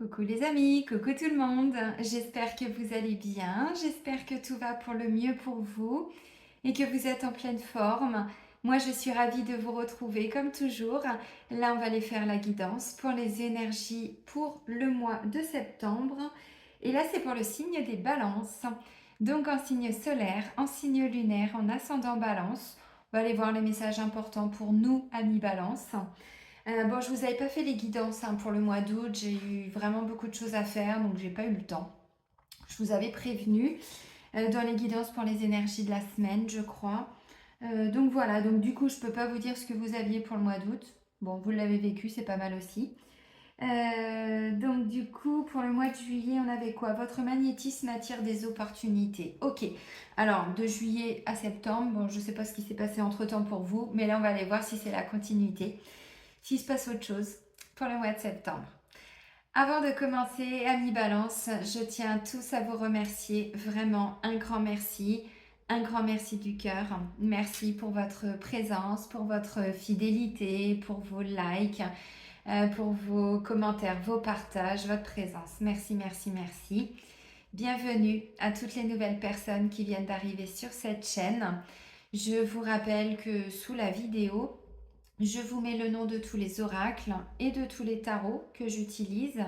Coucou les amis, coucou tout le monde. J'espère que vous allez bien, j'espère que tout va pour le mieux pour vous et que vous êtes en pleine forme. Moi, je suis ravie de vous retrouver comme toujours. Là, on va aller faire la guidance pour les énergies pour le mois de septembre. Et là, c'est pour le signe des balances. Donc en signe solaire, en signe lunaire, en ascendant balance. On va aller voir les messages importants pour nous, amis balance. Bon, je vous avais pas fait les guidances pour le mois d'août. J'ai eu vraiment beaucoup de choses à faire, donc j'ai pas eu le temps. Je vous avais prévenu dans les guidances pour les énergies de la semaine, je crois. Donc voilà, donc du coup, je peux pas vous dire ce que vous aviez pour le mois d'août. Bon, vous l'avez vécu, c'est pas mal aussi. Donc du coup, pour le mois de juillet, on avait quoi? Votre magnétisme attire des opportunités. Ok. Alors, de juillet à septembre, bon, je sais pas ce qui s'est passé entre-temps pour vous, mais là, on va aller voir si c'est la continuité, s'il se passe autre chose pour le mois de septembre. Avant de commencer, amis Balance, je tiens tous à vous remercier, vraiment un grand merci du cœur. Merci pour votre présence, pour votre fidélité, pour vos likes, pour vos commentaires, vos partages, votre présence. Merci, merci, merci. Bienvenue à toutes les nouvelles personnes qui viennent d'arriver sur cette chaîne. Je vous rappelle que sous la vidéo, je vous mets le nom de tous les oracles et de tous les tarots que j'utilise.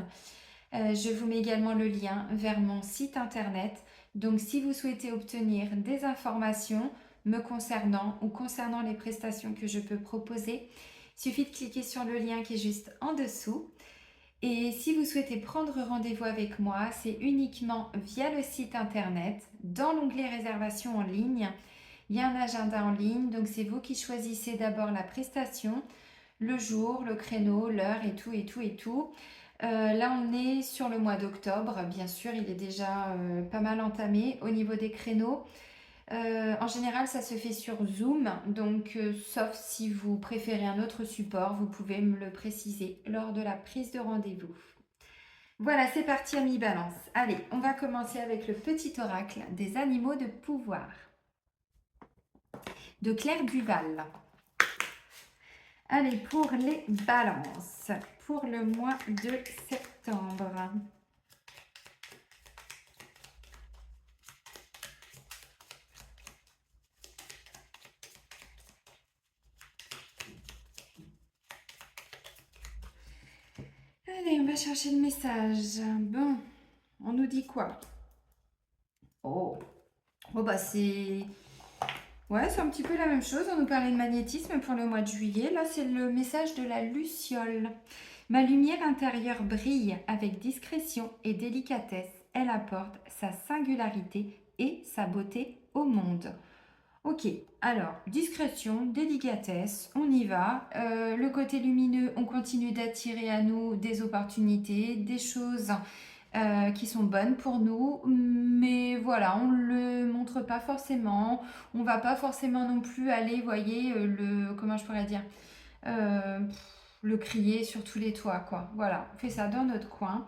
Je vous mets également le lien vers mon site internet. Donc si vous souhaitez obtenir des informations me concernant ou concernant les prestations que je peux proposer, il suffit de cliquer sur le lien qui est juste en dessous. Et si vous souhaitez prendre rendez-vous avec moi, c'est uniquement via le site internet, dans l'onglet réservation en ligne. Il y a un agenda en ligne, donc c'est vous qui choisissez d'abord la prestation, le jour, le créneau, l'heure et tout, et tout, et tout. Là, on est sur le mois d'octobre. Bien sûr, il est déjà pas mal entamé au niveau des créneaux. En général, ça se fait sur Zoom, donc sauf si vous préférez un autre support, vous pouvez me le préciser lors de la prise de rendez-vous. Voilà, c'est parti, amis Balance. Allez, on va commencer avec le petit oracle des animaux de pouvoir de Claire Duval. Allez, pour les balances, pour le mois de septembre. Allez, on va chercher le message. Bon, on nous dit quoi? Oh, bah c'est... Ouais, c'est un petit peu la même chose. On nous parlait de magnétisme pour le mois de juillet. Là, c'est le message de la luciole. Ma lumière intérieure brille avec discrétion et délicatesse. Elle apporte sa singularité et sa beauté au monde. Ok, alors, discrétion, délicatesse, on y va. Le côté lumineux, on continue d'attirer à nous des opportunités, des choses qui sont bonnes pour nous, mais voilà, on ne le montre pas forcément. On va pas forcément non plus aller, voyez, comment je pourrais dire, euh, le crier sur tous les toits, quoi. Voilà, on fait ça dans notre coin.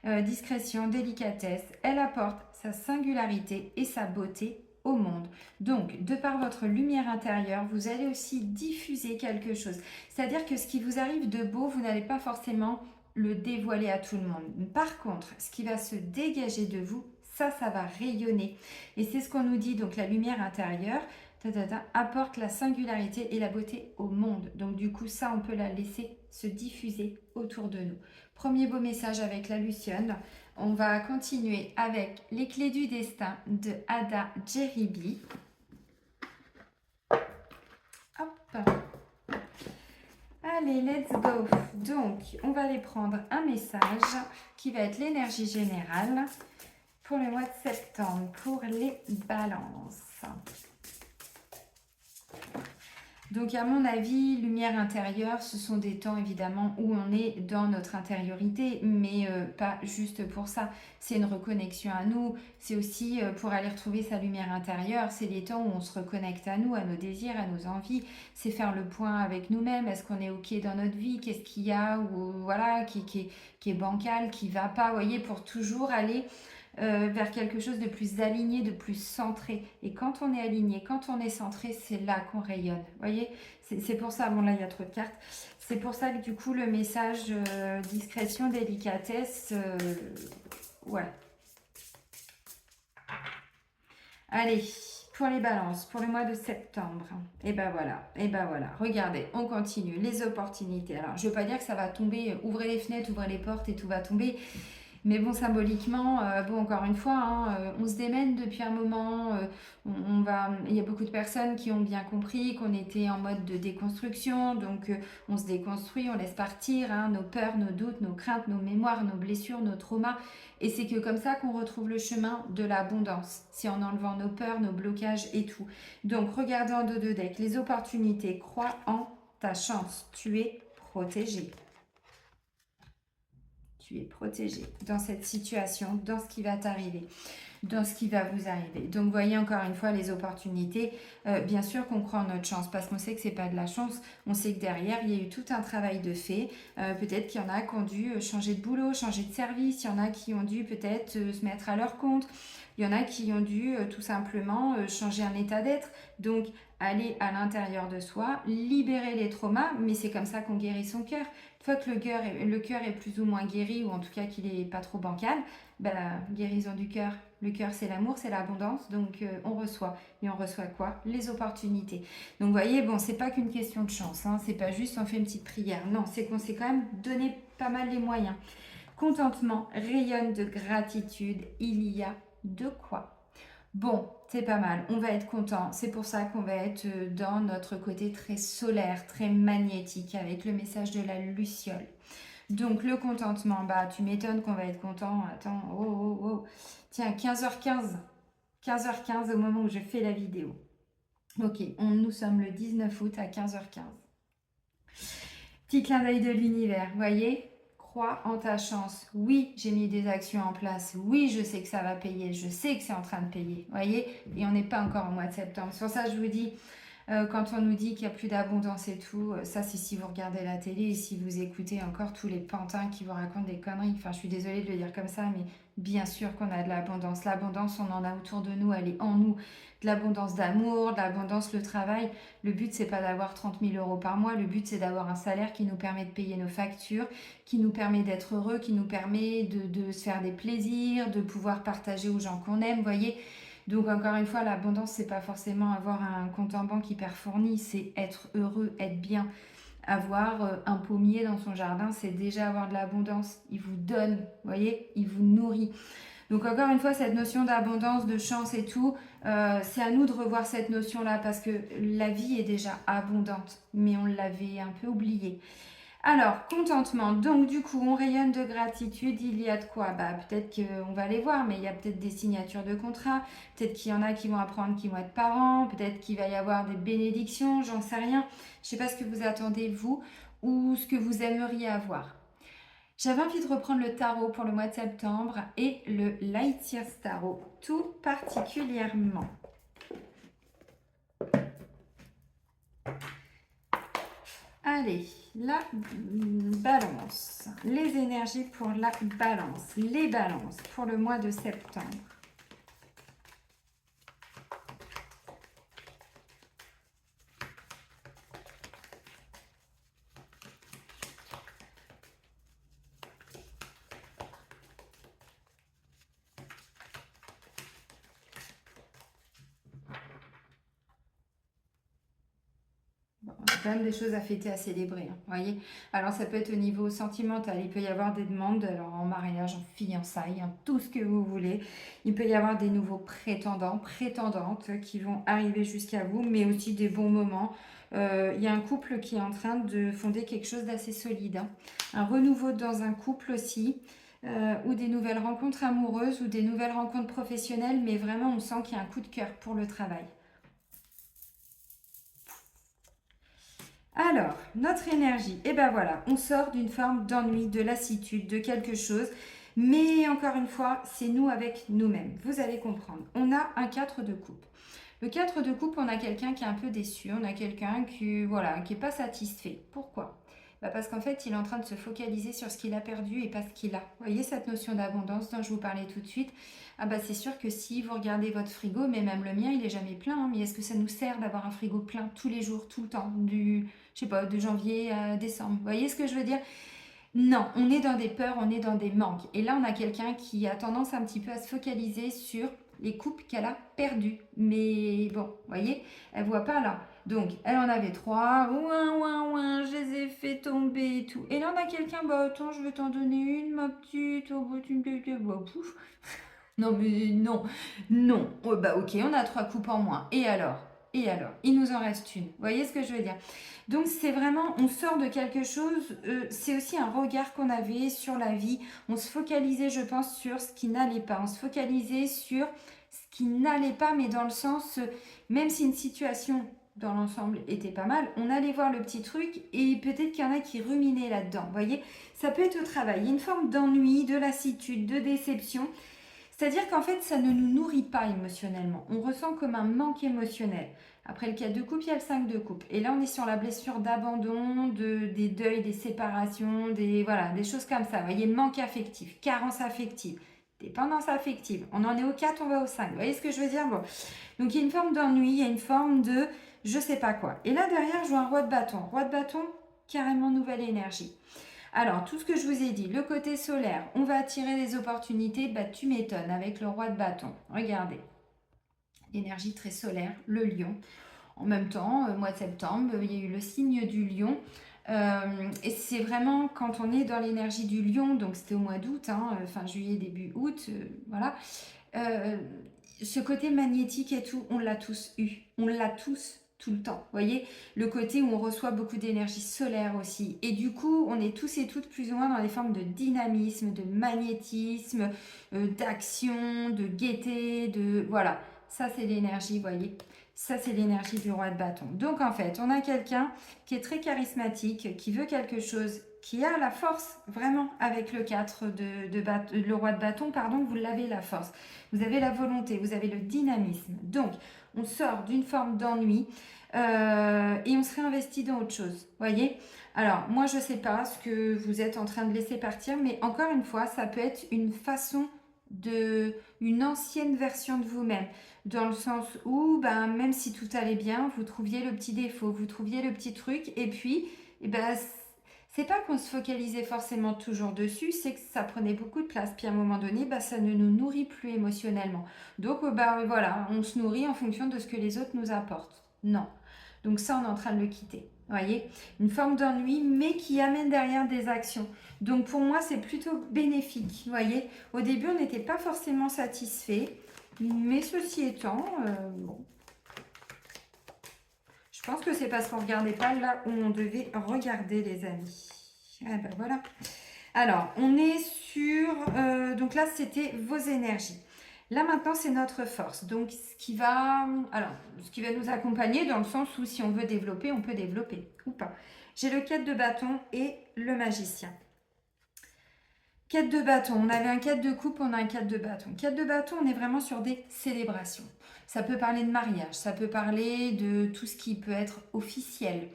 Discrétion, délicatesse, elle apporte sa singularité et sa beauté au monde. Donc, de par votre lumière intérieure, vous allez aussi diffuser quelque chose. C'est-à-dire que ce qui vous arrive de beau, vous n'allez pas forcément le dévoiler à tout le monde. Par contre, ce qui va se dégager de vous, ça va rayonner. Et c'est ce qu'on nous dit, donc la lumière intérieure apporte la singularité et la beauté au monde. Donc du coup, ça, on peut la laisser se diffuser autour de nous. Premier beau message avec la Luciole. On va continuer avec les clés du destin de Ada Jeribi. Hop. Allez, let's go. Donc, on va aller prendre un message qui va être l'énergie générale pour le mois de septembre, pour les balances. Donc à mon avis, lumière intérieure, ce sont des temps évidemment où on est dans notre intériorité, mais pas juste pour ça. C'est une reconnexion à nous, c'est aussi pour aller retrouver sa lumière intérieure, c'est les temps où on se reconnecte à nous, à nos désirs, à nos envies, c'est faire le point avec nous-mêmes, est-ce qu'on est ok dans notre vie, qu'est-ce qu'il y a, ou voilà, qui est bancal, qui va pas, vous voyez, pour toujours aller vers quelque chose de plus aligné, de plus centré. Et quand on est aligné, quand on est centré, c'est là qu'on rayonne. Vous voyez, c'est pour ça, bon là il y a trop de cartes, C'est pour ça que du coup, le message discrétion, délicatesse, ouais. Allez, pour les balances, pour le mois de septembre. Et ben voilà, et ben voilà. Regardez, on continue. Les opportunités. Alors, je ne veux pas dire que ça va tomber. Ouvrez les fenêtres, ouvrez les portes et tout va tomber. Mais bon, symboliquement, bon, encore une fois, hein, on se démène depuis un moment. Il y a beaucoup de personnes qui ont bien compris qu'on était en mode de déconstruction. Donc, on se déconstruit, on laisse partir hein, nos peurs, nos doutes, nos craintes, nos mémoires, nos blessures, nos traumas. Et c'est que comme ça qu'on retrouve le chemin de l'abondance. C'est en enlevant nos peurs, nos blocages et tout. Donc, regardez en dos de deck les opportunités. Crois en ta chance. Tu es protégé. Tu es protégé dans cette situation, dans ce qui va t'arriver, dans ce qui va vous arriver. Donc, voyez encore une fois les opportunités. Bien sûr qu'on croit en notre chance parce qu'on sait que c'est pas de la chance. On sait que derrière, il y a eu tout un travail de fait. Peut-être qu'il y en a qui ont dû changer de boulot, changer de service. Il y en a qui ont dû peut-être se mettre à leur compte. Il y en a qui ont dû tout simplement changer un état d'être. Donc, aller à l'intérieur de soi, libérer les traumas, mais c'est comme ça qu'on guérit son cœur. Une fois que le cœur est plus ou moins guéri, ou en tout cas qu'il n'est pas trop bancal, ben, la guérison du cœur. Le cœur, c'est l'amour, c'est l'abondance, donc on reçoit. Et on reçoit quoi? Les opportunités. Donc, vous voyez, bon, c'est pas qu'une question de chance, hein, c'est pas juste on fait une petite prière. Non, c'est qu'on s'est quand même donné pas mal les moyens. Contentement, rayonne de gratitude, il y a de quoi. Bon, c'est pas mal, on va être content. C'est pour ça qu'on va être dans notre côté très solaire, très magnétique, avec le message de la luciole. Donc le contentement, bah tu m'étonnes qu'on va être content. Attends, oh, oh, oh. Tiens, 15h15. 15h15 au moment où je fais la vidéo. Ok, nous sommes le 19 août à 15h15. Petit clin d'œil de l'univers, voyez? Crois en ta chance. Oui, j'ai mis des actions en place. Oui, je sais que ça va payer. Je sais que c'est en train de payer. Voyez? Et on n'est pas encore au mois de septembre. Sur ça, je vous dis, quand on nous dit qu'il n'y a plus d'abondance et tout, ça c'est si vous regardez la télé et si vous écoutez encore tous les pantins qui vous racontent des conneries. Enfin, je suis désolée de le dire comme ça, mais bien sûr qu'on a de l'abondance. L'abondance, on en a autour de nous, elle est en nous. De l'abondance d'amour, de l'abondance, le travail. Le but, c'est pas d'avoir 30 000 euros par mois. Le but, c'est d'avoir un salaire qui nous permet de payer nos factures, qui nous permet d'être heureux, qui nous permet de se faire des plaisirs, de pouvoir partager aux gens qu'on aime, voyez. Donc encore une fois, l'abondance, c'est pas forcément avoir un compte en banque hyper fourni, c'est être heureux, être bien. Avoir un pommier dans son jardin, c'est déjà avoir de l'abondance. Il vous donne, vous voyez, il vous nourrit. Donc encore une fois, cette notion d'abondance, de chance et tout, c'est à nous de revoir cette notion-là parce que la vie est déjà abondante, mais on l'avait un peu oubliée. Alors, contentement. Donc, du coup, on rayonne de gratitude. Il y a de quoi? Bah, peut-être qu'on va les voir, mais il y a peut-être des signatures de contrat. Peut-être qu'il y en a qui vont apprendre qui vont être parents. Peut-être qu'il va y avoir des bénédictions. J'en sais rien. Je ne sais pas ce que vous attendez, vous, ou ce que vous aimeriez avoir. J'avais envie de reprendre le tarot pour le mois de septembre et le Light Years Tarot, tout particulièrement. Allez, la balance. Les énergies pour la balance. Les balances pour le mois de septembre. Quand même des choses à fêter, à célébrer, hein, voyez. Alors ça peut être au niveau sentimental, il peut y avoir des demandes, alors en mariage, en fiançailles, hein, tout ce que vous voulez. Il peut y avoir des nouveaux prétendants, prétendantes qui vont arriver jusqu'à vous, mais aussi des bons moments. Il y a un couple qui est en train de fonder quelque chose d'assez solide, hein. Un renouveau dans un couple aussi, ou des nouvelles rencontres amoureuses, ou des nouvelles rencontres professionnelles, mais vraiment on sent qu'il y a un coup de cœur pour le travail. Alors, notre énergie, et ben voilà, on sort d'une forme d'ennui, de lassitude, de quelque chose. Mais encore une fois, c'est nous avec nous-mêmes. Vous allez comprendre. On a un 4 de coupe. Le 4 de coupe, on a quelqu'un qui est un peu déçu. On a quelqu'un qui, voilà, qui n'est pas satisfait. Pourquoi? Bah parce qu'en fait, il est en train de se focaliser sur ce qu'il a perdu et pas ce qu'il a. Vous voyez cette notion d'abondance dont je vous parlais tout de suite? Ah bah c'est sûr que si vous regardez votre frigo, mais même le mien, il est jamais plein, hein, mais est-ce que ça nous sert d'avoir un frigo plein tous les jours, tout le temps, je sais pas, de janvier à décembre. Vous voyez ce que je veux dire? Non, on est dans des peurs, on est dans des manques. Et là, on a quelqu'un qui a tendance un petit peu à se focaliser sur les couples qu'elle a perdus. Mais bon, vous voyez, elle voit pas là. Donc, elle en avait trois. Ouin, ouin, ouin, je les ai fait tomber et tout. Et là, on a quelqu'un, bah attends, je vais t'en donner une, ma petite. Oh, bah, tu me plais, bah, pouf. Non, mais non, non. Oh, bah ok, on a trois coupes en moins. Et alors? Et alors? Il nous en reste une. Vous voyez ce que je veux dire? Donc c'est vraiment, on sort de quelque chose, c'est aussi un regard qu'on avait sur la vie. On se focalisait, je pense, sur ce qui n'allait pas. On se focalisait sur ce qui n'allait pas, mais dans le sens, même si une situation dans l'ensemble était pas mal, on allait voir le petit truc et peut-être qu'il y en a qui ruminaient là-dedans. Vous voyez, ça peut être au travail, une forme d'ennui, de lassitude, de déception. C'est-à-dire qu'en fait, ça ne nous nourrit pas émotionnellement. On ressent comme un manque émotionnel. Après le 4 de coupe, il y a le 5 de coupe. Et là, on est sur la blessure d'abandon, des deuils, des séparations, voilà, des choses comme ça. Vous voyez, manque affectif, carence affective, dépendance affective. On en est au 4, on va au 5. Vous voyez ce que je veux dire? Bon. Donc, il y a une forme d'ennui, il y a une forme de je sais pas quoi. Et là, derrière, je vois un roi de bâton. Roi de bâton, carrément nouvelle énergie. Alors, tout ce que je vous ai dit, le côté solaire, on va attirer des opportunités, bah tu m'étonnes avec le roi de bâton. Regardez, l'énergie très solaire, le lion. En même temps, mois de septembre, il y a eu le signe du lion. Et c'est vraiment quand on est dans l'énergie du lion, donc c'était au mois d'août, hein, fin juillet, début août, voilà. Euh, Ce côté magnétique et tout, on l'a tous eu. On l'a tous tout le temps. Vous voyez, le côté où on reçoit beaucoup d'énergie solaire aussi. Et du coup, on est tous et toutes plus ou moins dans des formes de dynamisme, de magnétisme, d'action, de gaieté, de... Voilà, ça c'est l'énergie, vous voyez. Ça, c'est l'énergie du roi de bâton. Donc, en fait, on a quelqu'un qui est très charismatique, qui veut quelque chose, qui a la force, vraiment, avec le 4 le roi de bâton, pardon, vous l'avez la force. Vous avez la volonté, vous avez le dynamisme. Donc, on sort d'une forme d'ennui et on se réinvestit dans autre chose. Voyez? Alors, moi, je ne sais pas ce que vous êtes en train de laisser partir, mais encore une fois, ça peut être une façon une ancienne version de vous-même, dans le sens où, ben, même si tout allait bien, vous trouviez le petit défaut, vous trouviez le petit truc, et puis, eh ben, c'est pas qu'on se focalisait forcément toujours dessus, c'est que ça prenait beaucoup de place. Puis à un moment donné, bah, ça ne nous nourrit plus émotionnellement. Donc bah, voilà, on se nourrit en fonction de ce que les autres nous apportent. Non. Donc ça, on est en train de le quitter. Vous voyez? Une forme d'ennui, mais qui amène derrière des actions. Donc pour moi, c'est plutôt bénéfique. Vous voyez? Au début, on n'était pas forcément satisfait. Mais ceci étant, bon, je pense que c'est parce qu'on ne regardait pas là où on devait regarder, les amis. Ah ben voilà. Alors, on est sur... donc là, c'était vos énergies. Là, maintenant, c'est notre force. Donc, ce qui va nous accompagner dans le sens où si on veut développer, on peut développer ou pas. J'ai le 4 de bâton et le magicien. 4 de bâton, on avait un 4 de coupe, on a un 4 de bâton. 4 de bâton, on est vraiment sur des célébrations. Ça peut parler de mariage, ça peut parler de tout ce qui peut être officiel.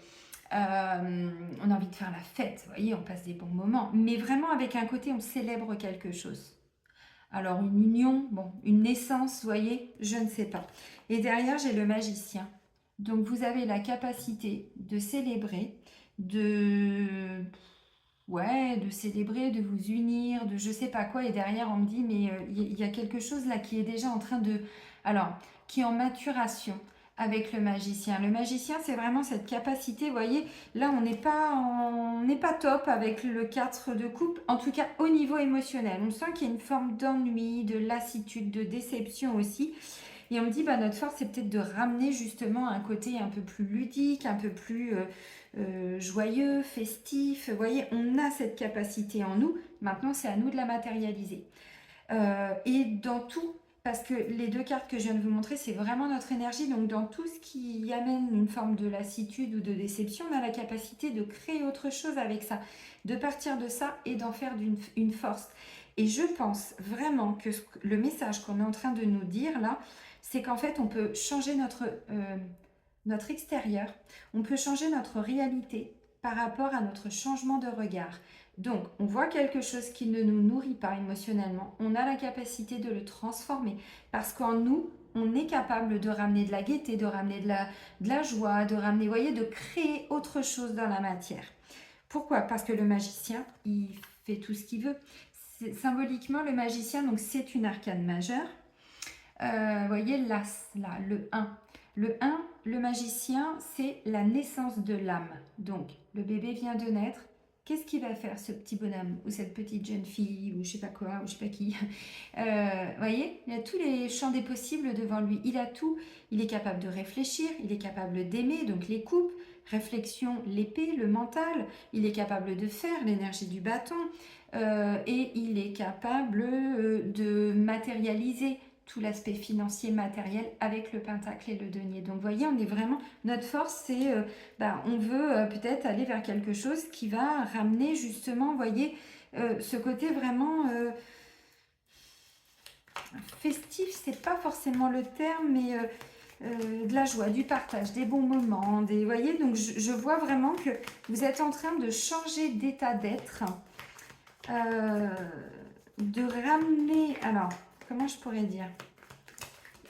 On a envie de faire la fête, vous voyez, on passe des bons moments. Mais vraiment avec un côté, on célèbre quelque chose. Alors une union, bon, une naissance, vous voyez, je ne sais pas. Et derrière, j'ai le magicien. Donc vous avez la capacité de célébrer, de célébrer, de vous unir, de je sais pas quoi. Et derrière, on me dit, mais il y a quelque chose là qui est déjà en train de... Alors, qui est en maturation avec le magicien. Le magicien, c'est vraiment cette capacité, vous voyez, là, on n'est pas top avec le 4 de coupe, en tout cas au niveau émotionnel. On sent qu'il y a une forme d'ennui, de lassitude, de déception aussi. Et on me dit, bah, notre force, c'est peut-être de ramener justement un côté un peu plus ludique, un peu plus joyeux, festif. Vous voyez, on a cette capacité en nous. Maintenant, c'est à nous de la matérialiser. Et dans tout, parce que les deux cartes que je viens de vous montrer, c'est vraiment notre énergie. Donc, dans tout ce qui amène une forme de lassitude ou de déception, on a la capacité de créer autre chose avec ça, de partir de ça et d'en faire une force. Et je pense vraiment que le message qu'on est en train de nous dire là, c'est qu'en fait, on peut changer notre extérieur, on peut changer notre réalité par rapport à notre changement de regard. Donc, on voit quelque chose qui ne nous nourrit pas émotionnellement. On a la capacité de le transformer parce qu'en nous, on est capable de ramener de la gaieté, de ramener de la joie, de ramener, vous voyez, de créer autre chose dans la matière. Pourquoi? Parce que le magicien, il fait tout ce qu'il veut. Symboliquement, le magicien, donc c'est une arcane majeure. Vous voyez l'as, là, le 1. Le 1, le magicien, c'est la naissance de l'âme. Donc, le bébé vient de naître. Qu'est-ce qu'il va faire, ce petit bonhomme ou cette petite jeune fille ou je sais pas quoi ou je sais pas qui. Voyez, il a tous les champs des possibles devant lui. Il a tout. Il est capable de réfléchir, il est capable d'aimer, donc les coupes, réflexion, l'épée, le mental. Il est capable de faire l'énergie du bâton et il est capable de matérialiser tout l'aspect financier matériel avec le pentacle et le denier. Donc vous voyez, on est vraiment, notre force c'est, on veut peut-être aller vers quelque chose qui va ramener justement, vous voyez, ce côté vraiment festif, c'est pas forcément le terme, mais de la joie, du partage, des bons moments, vous voyez, donc je vois vraiment que vous êtes en train de changer d'état d'être, de ramener, alors, comment je pourrais dire?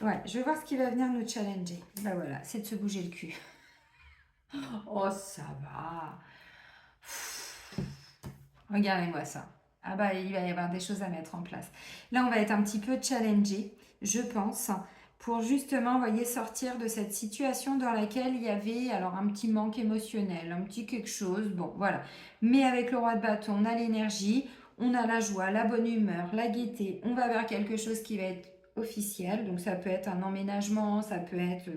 Ouais, je vais voir ce qui va venir nous challenger. Bah voilà, c'est de se bouger le cul. Oh, ça va. Regardez-moi ça. Ah bah, il va y avoir des choses à mettre en place. Là, on va être un petit peu challengé, je pense, pour justement, vous voyez, sortir de cette situation dans laquelle il y avait alors un petit manque émotionnel, un petit quelque chose. Bon, voilà. Mais avec le roi de bâton, on a l'énergie, on a la joie, la bonne humeur, la gaieté. On va vers quelque chose qui va être officiel. Donc, ça peut être un emménagement, ça peut être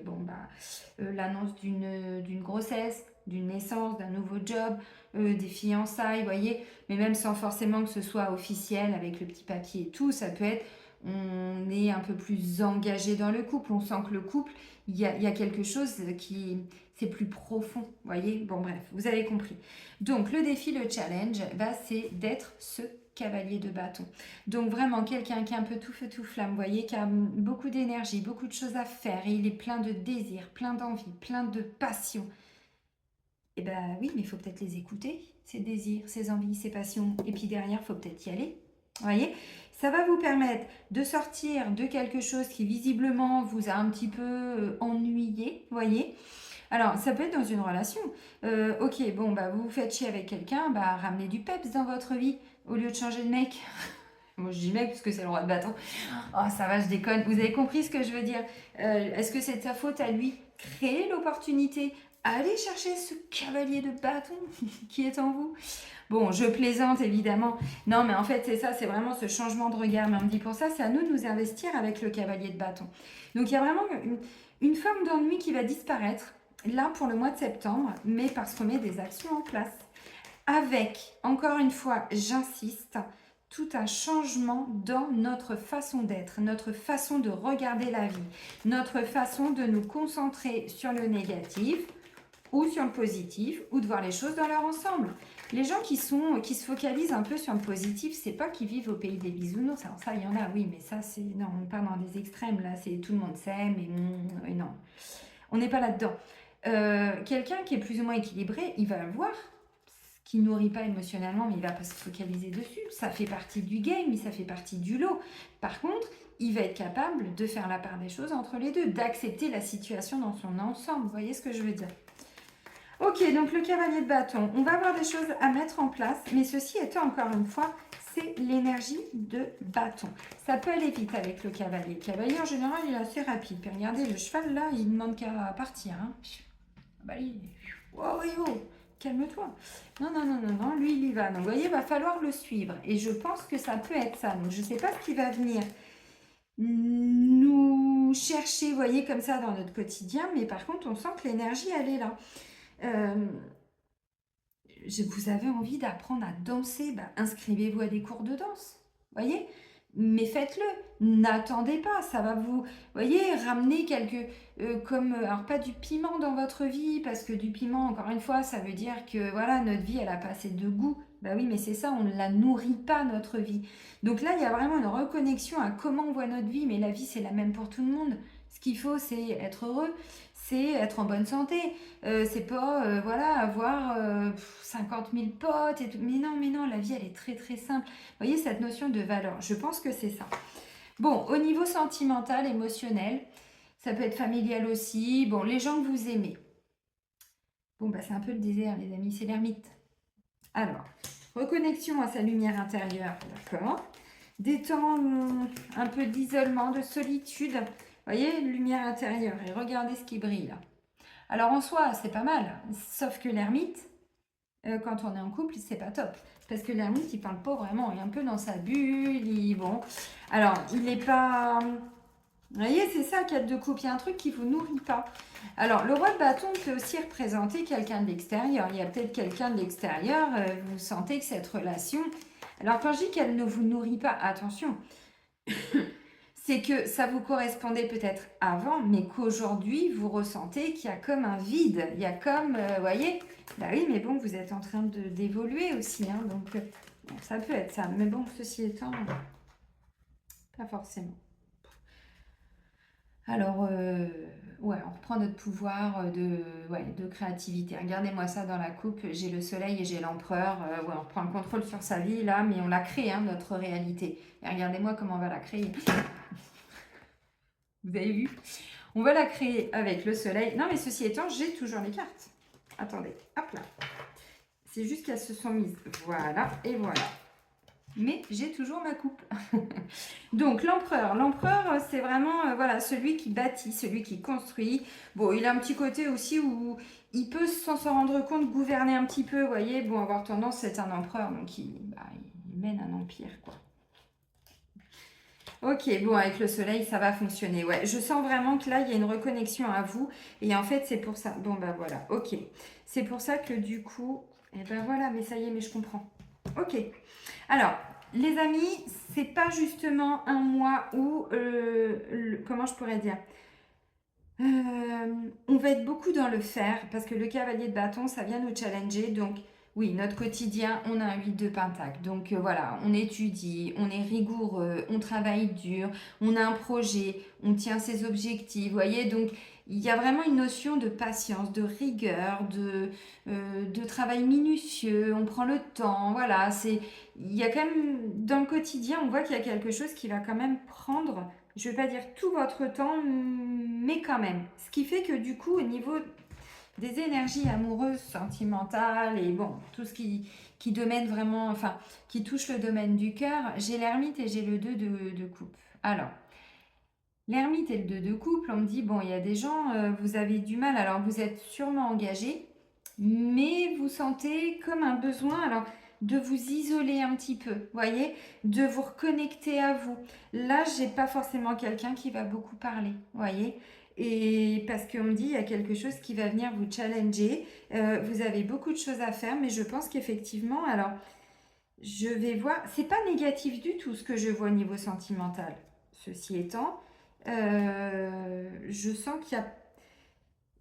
l'annonce d'une grossesse, d'une naissance, d'un nouveau job, des fiançailles, vous voyez, mais même sans forcément que ce soit officiel avec le petit papier et tout, ça peut être, on est un peu plus engagé dans le couple, on sent que le couple, il y a quelque chose qui, c'est plus profond, vous voyez, bon bref, vous avez compris. Donc le défi, le challenge, c'est d'être ce cavalier de bâton. Donc vraiment quelqu'un qui est un peu tout feu tout flamme, vous voyez, qui a beaucoup d'énergie, beaucoup de choses à faire et il est plein de désirs, plein d'envie, plein de passion. Eh ben oui, mais il faut peut-être les écouter, ces désirs, ces envies, ces passions. Et puis derrière, il faut peut-être y aller. Vous voyez, ça va vous permettre de sortir de quelque chose qui visiblement vous a un petit peu ennuyé, vous voyez. Alors, ça peut être dans une relation. Ok, bon, vous vous faites chier avec quelqu'un, ramenez du peps dans votre vie au lieu de changer de mec. Moi, je dis mec parce que c'est le roi de bâton. Oh, ça va, je déconne. Vous avez compris ce que je veux dire? Est-ce que c'est de sa faute à lui? Créer l'opportunité. Allez chercher ce cavalier de bâton qui est en vous. Bon, je plaisante évidemment. Non, mais en fait, c'est ça, c'est vraiment ce changement de regard. Mais on me dit pour ça, c'est à nous de nous investir avec le cavalier de bâton. Donc, il y a vraiment une forme d'ennui qui va disparaître, là, pour le mois de septembre, mais parce qu'on met des actions en place. Avec, encore une fois, j'insiste, tout un changement dans notre façon d'être, notre façon de regarder la vie, notre façon de nous concentrer sur le négatif ou sur le positif ou de voir les choses dans leur ensemble. Les gens qui se focalisent un peu sur le positif, c'est pas qu'ils vivent au pays des bisounours. Alors ça, il y en a, oui, mais ça, c'est... Non, on n'est pas dans des extrêmes, là. C'est tout le monde s'aime et non. On n'est pas là-dedans. Quelqu'un qui est plus ou moins équilibré, il va voir ce qui nourrit pas émotionnellement, mais il va pas se focaliser dessus. Ça fait partie du game, ça fait partie du lot. Par contre, il va être capable de faire la part des choses entre les deux, d'accepter la situation dans son ensemble. Vous voyez ce que je veux dire? Ok, donc le cavalier de bâton, on va avoir des choses à mettre en place, mais ceci étant encore une fois, c'est l'énergie de bâton. Ça peut aller vite avec le cavalier. Le cavalier, en général, il est assez rapide. Puis regardez, le cheval, là, il ne demande qu'à partir. Hein. Calme-toi. Non, non, non, non, non, lui, il y va. Donc, vous voyez, il va falloir le suivre. Et je pense que ça peut être ça. Donc, je ne sais pas ce qui va venir nous chercher, vous voyez, comme ça dans notre quotidien. Mais par contre, on sent que l'énergie, elle est là. Vous avez envie d'apprendre à danser, inscrivez-vous à des cours de danse, voyez, mais faites-le, n'attendez pas, ça va vous, voyez, ramener quelques, alors pas du piment dans votre vie, parce que du piment, encore une fois, ça veut dire que, voilà, notre vie, elle a pas assez de goût, oui, mais c'est ça, on ne la nourrit pas, notre vie. Donc là, il y a vraiment une reconnexion à comment on voit notre vie, mais la vie, c'est la même pour tout le monde. Ce qu'il faut, c'est être heureux, c'est être en bonne santé. C'est pas, voilà, avoir 50 000 potes et tout. Mais non, la vie, elle est très, très simple. Vous voyez, cette notion de valeur, je pense que c'est ça. Bon, au niveau sentimental, émotionnel, ça peut être familial aussi. Bon, les gens que vous aimez. Bon, bah, c'est un peu le désert, les amis, c'est l'ermite. Alors, reconnexion à sa lumière intérieure, d'accord. Des temps un peu d'isolement, de solitude. Vous voyez, lumière intérieure. Et regardez ce qui brille là. Alors en soi, c'est pas mal. Sauf que l'ermite, quand on est en couple, c'est pas top. Parce que l'ermite, il parle pas vraiment. Il est un peu dans sa bulle. Bon. Alors, il n'est pas... Vous voyez, c'est ça, 4 de coupe. Il y a un truc qui ne vous nourrit pas. Alors, le roi de bâton peut aussi représenter quelqu'un de l'extérieur. Il y a peut-être quelqu'un de l'extérieur. Vous sentez que cette relation... Alors, quand je dis qu'elle ne vous nourrit pas, attention, c'est que ça vous correspondait peut-être avant, mais qu'aujourd'hui, vous ressentez qu'il y a comme un vide. Il y a comme, vous voyez, bah oui, mais bon, vous êtes en train d'évoluer aussi. Hein, donc, bon, ça peut être ça. Mais bon, ceci étant, pas forcément. Alors, ouais, on reprend notre pouvoir de créativité. Regardez-moi ça dans la coupe, j'ai le soleil et j'ai l'empereur. Ouais, on reprend le contrôle sur sa vie là, mais on la crée, hein, notre réalité. Et regardez-moi comment on va la créer. Vous avez vu? On va la créer avec le soleil. Non, mais ceci étant, j'ai toujours les cartes. Attendez, hop là. C'est juste qu'elles se sont mises. Voilà, et voilà. Mais j'ai toujours ma coupe. Donc l'empereur, c'est vraiment voilà, celui qui bâtit, celui qui construit. Bon, il a un petit côté aussi où il peut, sans s'en rendre compte, gouverner un petit peu, vous voyez. Bon, avoir tendance, c'est un empereur, donc il mène un empire, quoi. Ok, bon, avec le soleil, ça va fonctionner. Ouais, je sens vraiment que là, il y a une reconnexion à vous. Et en fait, c'est pour ça. Bon, bah voilà, ok. C'est pour ça que du coup, eh ben voilà, mais ça y est, mais je comprends. Ok. Alors, les amis, c'est pas justement un mois où, comment je pourrais dire, on va être beaucoup dans le faire parce que le cavalier de bâton, ça vient nous challenger. Donc, oui, notre quotidien, on a un 8 de pentacle. Donc, voilà, on étudie, on est rigoureux, on travaille dur, on a un projet, on tient ses objectifs. Vous voyez, donc, il y a vraiment une notion de patience, de rigueur, de travail minutieux. On prend le temps. Voilà, il y a quand même, dans le quotidien, on voit qu'il y a quelque chose qui va quand même prendre, je ne vais pas dire tout votre temps, mais quand même. Ce qui fait que du coup, au niveau des énergies amoureuses, sentimentales et bon, tout ce qui domaine vraiment, enfin, qui touche le domaine du cœur, j'ai l'ermite et j'ai le 2 de coupe. Alors, l'ermite et le 2 de couple, on me dit, bon, il y a des gens, vous avez du mal, alors vous êtes sûrement engagé, mais vous sentez comme un besoin, alors de vous isoler un petit peu, voyez, de vous reconnecter à vous. Là, j'ai pas forcément quelqu'un qui va beaucoup parler, voyez, et parce qu'on me dit, il y a quelque chose qui va venir vous challenger. Vous avez beaucoup de choses à faire, mais je pense qu'effectivement, alors, je vais voir, c'est pas négatif du tout ce que je vois au niveau sentimental. Ceci étant, je sens qu'il y a,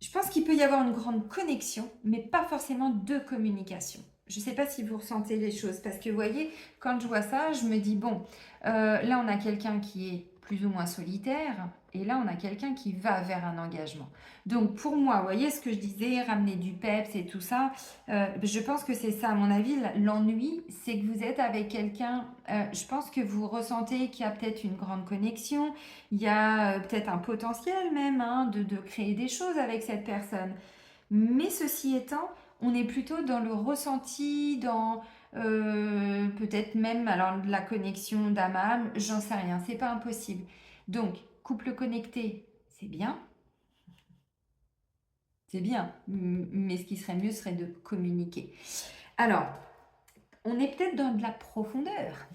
je pense qu'il peut y avoir une grande connexion, mais pas forcément de communication. Je ne sais pas si vous ressentez les choses, parce que vous voyez, quand je vois ça, je me dis, bon, là on a quelqu'un qui est plus ou moins solitaire, et là on a quelqu'un qui va vers un engagement. Donc pour moi, vous voyez ce que je disais, ramener du peps et tout ça, je pense que c'est ça, à mon avis, l'ennui, c'est que vous êtes avec quelqu'un, je pense que vous ressentez qu'il y a peut-être une grande connexion, il y a peut-être un potentiel même hein, de créer des choses avec cette personne. Mais ceci étant, on est plutôt dans le ressenti, dans peut-être même alors de la connexion d'âme à âme, j'en sais rien, c'est pas impossible. Donc, couple connecté, c'est bien, mais ce qui serait mieux serait de communiquer. Alors, on est peut-être dans de la profondeur.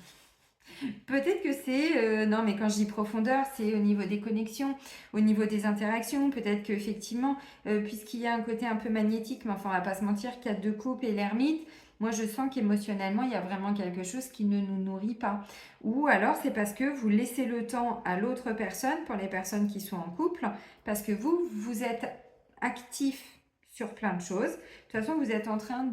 Peut-être que c'est, non mais quand je dis profondeur, c'est au niveau des connexions, au niveau des interactions, peut-être qu'effectivement, puisqu'il y a un côté un peu magnétique, mais enfin on va pas se mentir, 4 de coupe et l'ermite, moi je sens qu'émotionnellement il y a vraiment quelque chose qui ne nous nourrit pas. Ou alors c'est parce que vous laissez le temps à l'autre personne, pour les personnes qui sont en couple, parce que vous êtes actif sur plein de choses. De toute façon, vous êtes en train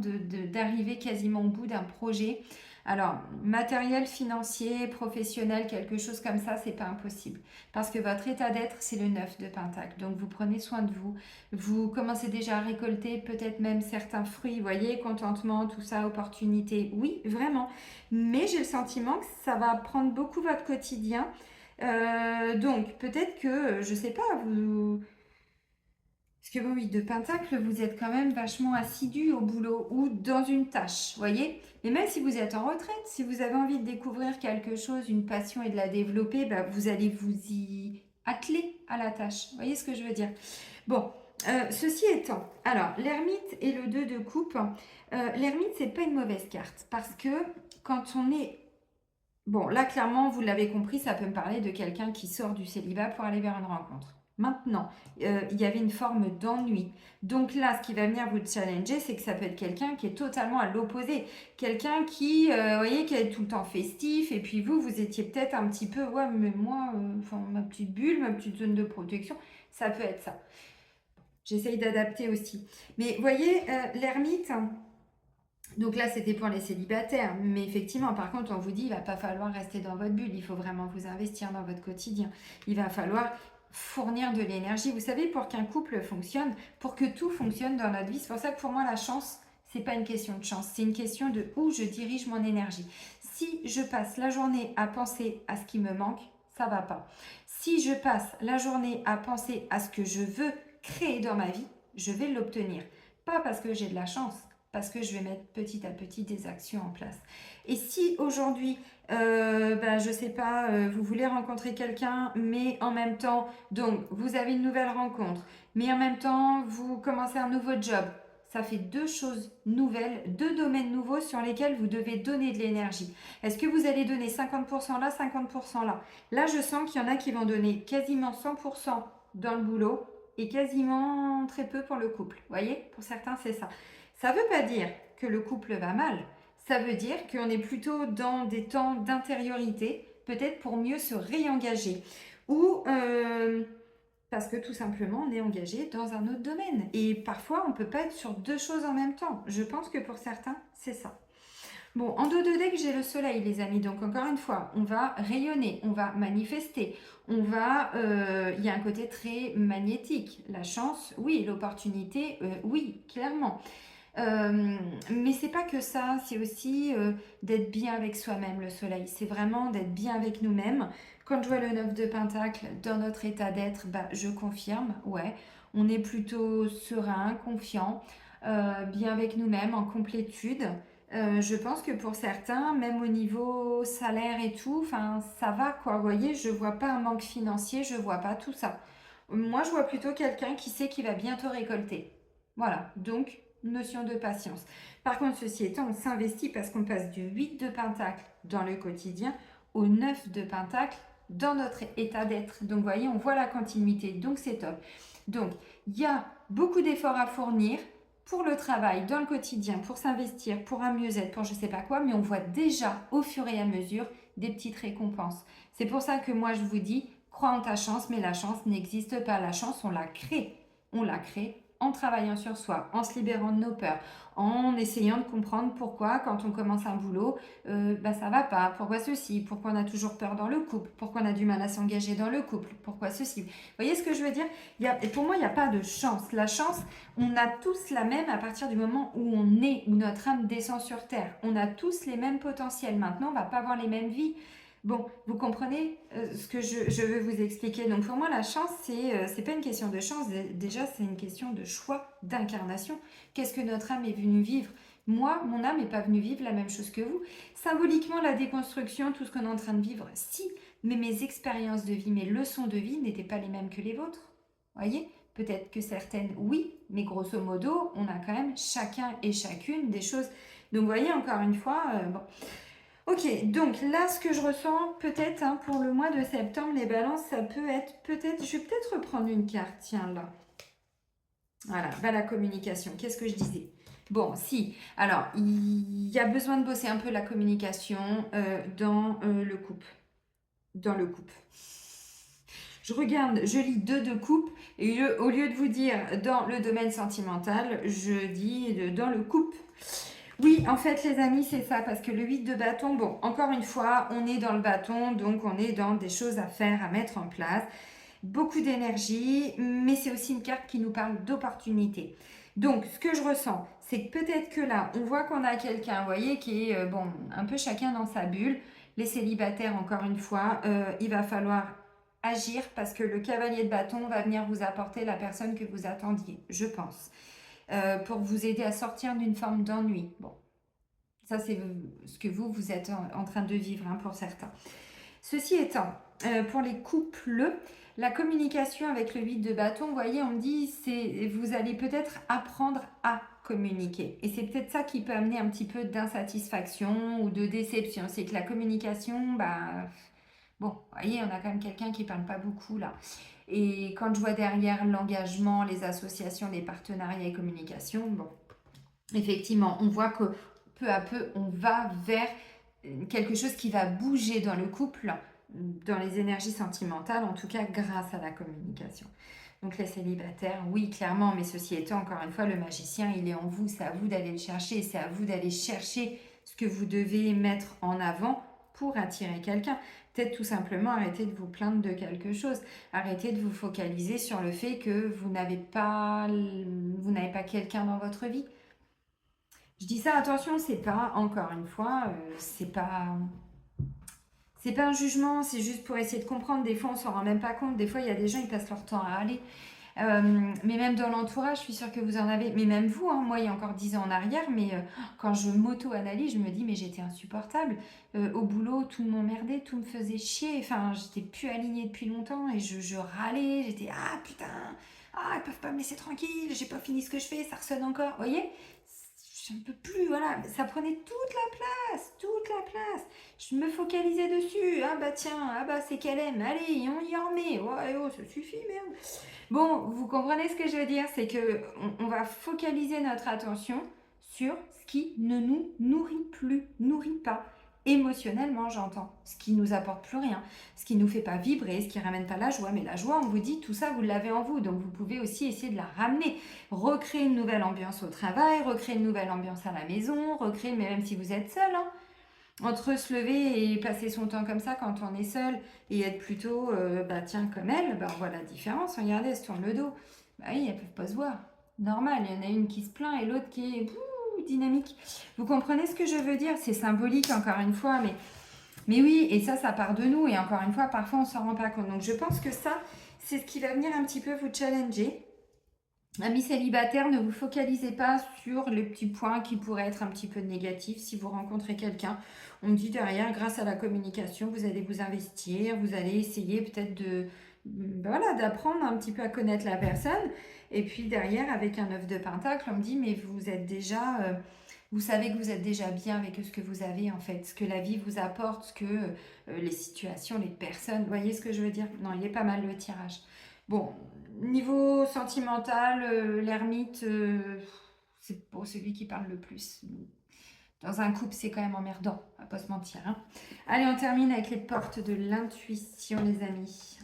d'arriver quasiment au bout d'un projet Alors, matériel, financier, professionnel, quelque chose comme ça, c'est pas impossible. Parce que votre état d'être, c'est le 9 de Pentacle. Donc, vous prenez soin de vous. Vous commencez déjà à récolter peut-être même certains fruits. Vous voyez, contentement, tout ça, opportunité. Oui, vraiment. Mais j'ai le sentiment que ça va prendre beaucoup votre quotidien. Donc, peut-être que, je sais pas, vous... Parce que bon, oui, de Pentacle, vous êtes quand même vachement assidu au boulot ou dans une tâche, voyez. Et même si vous êtes en retraite, si vous avez envie de découvrir quelque chose, une passion et de la développer, bah, vous allez vous y atteler à la tâche. Vous voyez ce que je veux dire? Bon, ceci étant, alors l'ermite et le 2 de coupe, l'ermite, c'est pas une mauvaise carte parce que quand on est... Bon, là, clairement, vous l'avez compris, ça peut me parler de quelqu'un qui sort du célibat pour aller vers une rencontre. Maintenant, il y avait une forme d'ennui. Donc là, ce qui va venir vous challenger, c'est que ça peut être quelqu'un qui est totalement à l'opposé. Quelqu'un qui, vous voyez, qui est tout le temps festif. Et puis vous, vous étiez peut-être un petit peu, ouais, mais moi, enfin, ma petite bulle, ma petite zone de protection, ça peut être ça. J'essaye d'adapter aussi. Mais vous voyez, l'ermite... Donc là, c'était pour les célibataires. Mais effectivement, par contre, on vous dit, il va pas falloir rester dans votre bulle. Il faut vraiment vous investir dans votre quotidien. Il va falloir fournir de l'énergie. Vous savez, pour qu'un couple fonctionne, pour que tout fonctionne dans notre vie, c'est pour ça que pour moi, la chance, c'est pas une question de chance. C'est une question de où je dirige mon énergie. Si je passe la journée à penser à ce qui me manque, ça va pas. Si je passe la journée à penser à ce que je veux créer dans ma vie, je vais l'obtenir. Pas parce que j'ai de la chance, parce que je vais mettre petit à petit des actions en place. Et si aujourd'hui, je sais pas, vous voulez rencontrer quelqu'un, mais en même temps, donc vous avez une nouvelle rencontre, mais en même temps, vous commencez un nouveau job. Ça fait deux choses nouvelles, deux domaines nouveaux sur lesquels vous devez donner de l'énergie. Est-ce que vous allez donner 50% là, 50% là? Là, je sens qu'il y en a qui vont donner quasiment 100% dans le boulot et quasiment très peu pour le couple. Vous voyez, pour certains, c'est ça. Ça ne veut pas dire que le couple va mal. Ça veut dire qu'on est plutôt dans des temps d'intériorité, peut-être pour mieux se réengager. Ou parce que tout simplement, on est engagé dans un autre domaine. Et parfois, on ne peut pas être sur deux choses en même temps. Je pense que pour certains, c'est ça. Bon, en dos de deck, j'ai le soleil, les amis. Donc, encore une fois, on va rayonner, on va manifester, on va... Il y a un côté très magnétique. La chance, oui. L'opportunité, oui, clairement. Mais c'est pas que ça, c'est aussi d'être bien avec soi-même, le soleil. C'est vraiment d'être bien avec nous-mêmes. Quand je vois le 9 de Pentacle dans notre état d'être, bah, je confirme, ouais, on est plutôt serein, confiant, bien avec nous-mêmes, en complétude. Je pense que pour certains, même au niveau salaire et tout, enfin, ça va quoi. Vous voyez, je vois pas un manque financier, je vois pas tout ça. Moi, je vois plutôt quelqu'un qui sait qu'il va bientôt récolter. Voilà, donc notion de patience. Par contre, ceci étant, on s'investit parce qu'on passe du 8 de Pentacle dans le quotidien au 9 de Pentacle dans notre état d'être. Donc, vous voyez, on voit la continuité, donc c'est top. Donc, il y a beaucoup d'efforts à fournir pour le travail, dans le quotidien, pour s'investir, pour un mieux-être, pour je ne sais pas quoi, mais on voit déjà au fur et à mesure des petites récompenses. C'est pour ça que moi, je vous dis, crois en ta chance, mais la chance n'existe pas. La chance, on la crée. On la crée en travaillant sur soi, en se libérant de nos peurs, en essayant de comprendre pourquoi, quand on commence un boulot, ça va pas, pourquoi ceci, pourquoi on a toujours peur dans le couple, pourquoi on a du mal à s'engager dans le couple, pourquoi ceci. Vous voyez ce que je veux dire? Pour moi, il n'y a pas de chance. La chance, on a tous la même à partir du moment où on est, où notre âme descend sur Terre. On a tous les mêmes potentiels. Maintenant, on ne va pas avoir les mêmes vies. Bon, vous comprenez ce que je veux vous expliquer. Donc pour moi, la chance, c'est pas une question de chance. Déjà, c'est une question de choix, d'incarnation. Qu'est-ce que notre âme est venue vivre? Moi, mon âme n'est pas venue vivre la même chose que vous. Symboliquement, la déconstruction, tout ce qu'on est en train de vivre, si. Mais mes expériences de vie, mes leçons de vie n'étaient pas les mêmes que les vôtres. Voyez? Peut-être que certaines, oui, mais grosso modo, on a quand même chacun et chacune des choses. Donc vous voyez, encore une fois, bon... Ok, donc là, ce que je ressens, peut-être pour le mois de septembre, les balances, ça peut être, peut-être, je vais peut-être reprendre une carte, tiens là. Voilà, bah, la communication, qu'est-ce que je disais? Bon, si, alors, il y a besoin de bosser un peu la communication dans le couple. Dans le couple. Je regarde, je lis deux de coupe, et au lieu de vous dire dans le domaine sentimental, je dis dans le couple. Oui, en fait, les amis, c'est ça, parce que le 8 de bâton, bon, encore une fois, on est dans le bâton, donc on est dans des choses à faire, à mettre en place. Beaucoup d'énergie, mais c'est aussi une carte qui nous parle d'opportunité. Donc, ce que je ressens, c'est que peut-être que là, on voit qu'on a quelqu'un, vous voyez, qui est, bon, un peu chacun dans sa bulle. Les célibataires, encore une fois, il va falloir agir parce que le cavalier de bâton va venir vous apporter la personne que vous attendiez, je pense, pour vous aider à sortir d'une forme d'ennui. Bon, ça, c'est ce que vous êtes en train de vivre, hein, pour certains. Ceci étant, pour les couples, la communication avec le 8 de bâton, vous voyez, on me dit, vous allez peut-être apprendre à communiquer. Et c'est peut-être ça qui peut amener un petit peu d'insatisfaction ou de déception. C'est que la communication, bah, bon, vous voyez, on a quand même quelqu'un qui ne parle pas beaucoup là. Et quand je vois derrière l'engagement, les associations, les partenariats et communication, bon, effectivement, on voit que peu à peu, on va vers quelque chose qui va bouger dans le couple, dans les énergies sentimentales, en tout cas grâce à la communication. Donc les célibataires, oui, clairement, mais ceci étant, encore une fois, le magicien, il est en vous, c'est à vous d'aller le chercher, c'est à vous d'aller chercher ce que vous devez mettre en avant pour attirer quelqu'un. Peut-être tout simplement arrêter de vous plaindre de quelque chose, arrêter de vous focaliser sur le fait que vous n'avez pas quelqu'un dans votre vie. Je dis ça, attention, c'est pas, encore une fois, c'est pas un jugement, c'est juste pour essayer de comprendre. Des fois, on s'en rend même pas compte. Des fois, il y a des gens, ils passent leur temps à aller. Mais même dans l'entourage, je suis sûre que vous en avez. Mais même vous, hein, moi, il y a encore 10 ans en arrière, mais quand je m'auto-analyse, je me dis, mais j'étais insupportable. Au boulot, tout m'emmerdait, tout me faisait chier. Enfin, j'étais plus alignée depuis longtemps et je râlais. J'étais, ah putain, ah, ils peuvent pas me laisser tranquille, j'ai pas fini ce que je fais, ça ressonne encore. Vous voyez? Je ne peux plus, voilà, ça prenait toute la place, toute la place. Je me focalisais dessus. Ah bah tiens, ah bah c'est qu'elle aime. Allez, on y en met. Ouais, oh, ça suffit, merde. Bon, vous comprenez ce que je veux dire, c'est que on va focaliser notre attention sur ce qui ne nous nourrit plus, nourrit pas. Émotionnellement, j'entends. Ce qui nous apporte plus rien, ce qui nous fait pas vibrer, ce qui ramène pas la joie. Mais la joie, on vous dit, tout ça, vous l'avez en vous. Donc vous pouvez aussi essayer de la ramener. Recréer une nouvelle ambiance au travail, recréer une nouvelle ambiance à la maison, recréer, mais même si vous êtes seul, hein, entre se lever et passer son temps comme ça quand on est seul et être plutôt, bah tiens, comme elle, bah on voit la différence. Regardez, elle se tourne le dos. Bah oui, elles peuvent pas se voir. Normal, il y en a une qui se plaint et l'autre qui est dynamique. Vous comprenez ce que je veux dire? C'est symbolique encore une fois, mais oui, et ça part de nous. Et encore une fois, parfois on s'en rend pas compte. Donc je pense que ça, c'est ce qui va venir un petit peu vous challenger. Amis célibataires, ne vous focalisez pas sur les petits points qui pourraient être un petit peu négatifs. Si vous rencontrez quelqu'un, on me dit derrière, grâce à la communication, vous allez vous investir, vous allez essayer peut-être voilà, d'apprendre un petit peu à connaître la personne. Et puis derrière, avec un œuf de pentacle, on me dit, mais vous êtes déjà, vous savez que vous êtes déjà bien avec ce que vous avez en fait, ce que la vie vous apporte, ce que les situations, les personnes, vous voyez ce que je veux dire? Non, il est pas mal le tirage. Bon, niveau sentimental, l'ermite, c'est pour celui qui parle le plus. Dans un couple, c'est quand même emmerdant, on va pas se mentir, hein. Allez, on termine avec les portes de l'intuition, les amis.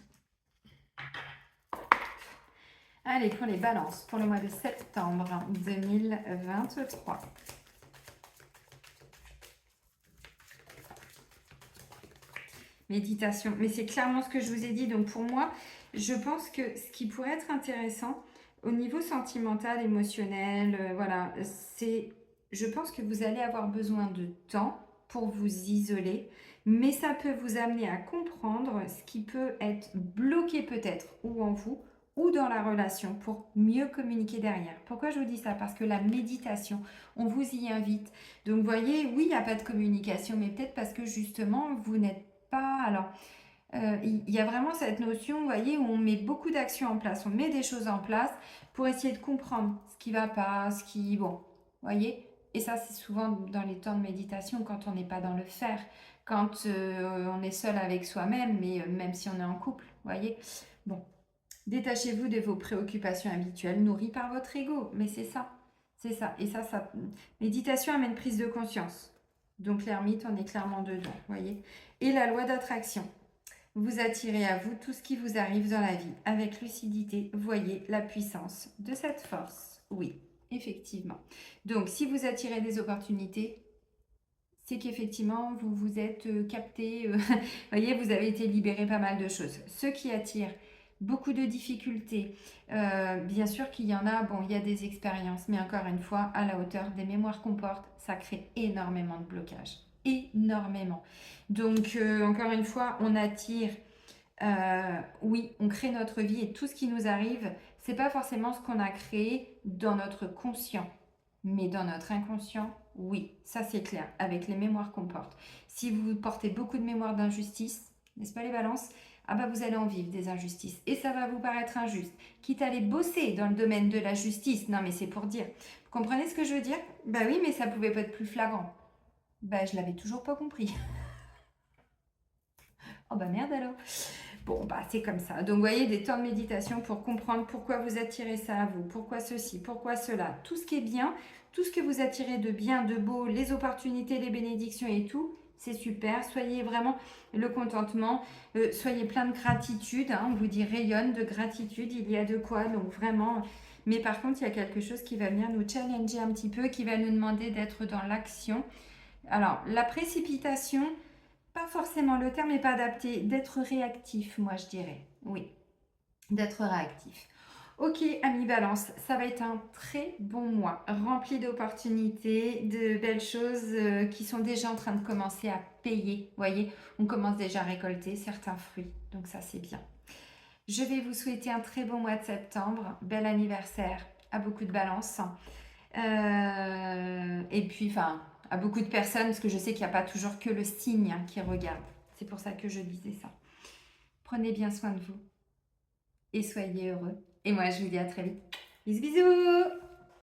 Allez, pour les balances, pour le mois de septembre 2023. Méditation, mais c'est clairement ce que je vous ai dit. Donc pour moi, je pense que ce qui pourrait être intéressant au niveau sentimental, émotionnel, voilà, je pense que vous allez avoir besoin de temps pour vous isoler, mais ça peut vous amener à comprendre ce qui peut être bloqué peut-être ou en vous ou dans la relation pour mieux communiquer derrière. Pourquoi je vous dis ça? Parce que la méditation, on vous y invite. Donc vous voyez, oui, il n'y a pas de communication, mais peut-être parce que justement, vous n'êtes pas... Alors, il y a vraiment cette notion, vous voyez, où on met beaucoup d'actions en place, on met des choses en place pour essayer de comprendre ce qui va pas, ce qui... Bon, vous voyez. Et ça, c'est souvent dans les temps de méditation, quand on n'est pas dans le faire, quand on est seul avec soi-même, mais même si on est en couple, vous voyez. Bon, détachez-vous de vos préoccupations habituelles nourries par votre ego, mais c'est ça, c'est ça. Et ça, méditation amène prise de conscience. Donc l'ermite, on est clairement dedans, vous voyez. Et la loi d'attraction. Vous attirez à vous tout ce qui vous arrive dans la vie avec lucidité. Voyez la puissance de cette force. Oui, effectivement. Donc, si vous attirez des opportunités, c'est qu'effectivement, vous vous êtes capté, voyez, vous avez été libéré pas mal de choses. Ceux qui attirent beaucoup de difficultés, bien sûr qu'il y en a, bon, il y a des expériences, mais encore une fois, à la hauteur des mémoires qu'on porte, ça crée énormément de blocages. Énormément. Donc, encore une fois, on attire, oui, on crée notre vie et tout ce qui nous arrive, c'est pas forcément ce qu'on a créé dans notre conscient. Mais dans notre inconscient, oui, ça c'est clair, avec les mémoires qu'on porte. Si vous portez beaucoup de mémoires d'injustice, n'est-ce pas les balances? Ah bah vous allez en vivre des injustices. Et ça va vous paraître injuste. Quitte à aller bosser dans le domaine de la justice. Non mais c'est pour dire. Vous comprenez ce que je veux dire? Bah oui, mais ça pouvait pas être plus flagrant. Bah je l'avais toujours pas compris. Oh bah merde alors. Bon, bah c'est comme ça. Donc, vous voyez, des temps de méditation pour comprendre pourquoi vous attirez ça à vous, pourquoi ceci, pourquoi cela. Tout ce qui est bien, tout ce que vous attirez de bien, de beau, les opportunités, les bénédictions et tout, c'est super. Soyez vraiment le contentement, soyez plein de gratitude. Hein, on vous dit rayonne de gratitude, il y a de quoi. Donc, vraiment. Mais par contre, il y a quelque chose qui va venir nous challenger un petit peu, qui va nous demander d'être dans l'action. Alors, la précipitation, pas forcément, le terme n'est pas adapté, d'être réactif, moi je dirais. Oui, d'être réactif. Ok, amis Balance, ça va être un très bon mois, rempli d'opportunités, de belles choses qui sont déjà en train de commencer à payer. Vous voyez, on commence déjà à récolter certains fruits, donc ça c'est bien. Je vais vous souhaiter un très bon mois de septembre, bel anniversaire à beaucoup de Balance. Et puis, enfin, à beaucoup de personnes, parce que je sais qu'il n'y a pas toujours que le signe qui regarde. C'est pour ça que je disais ça. Prenez bien soin de vous et soyez heureux. Et moi, je vous dis à très vite. Bisous, bisous!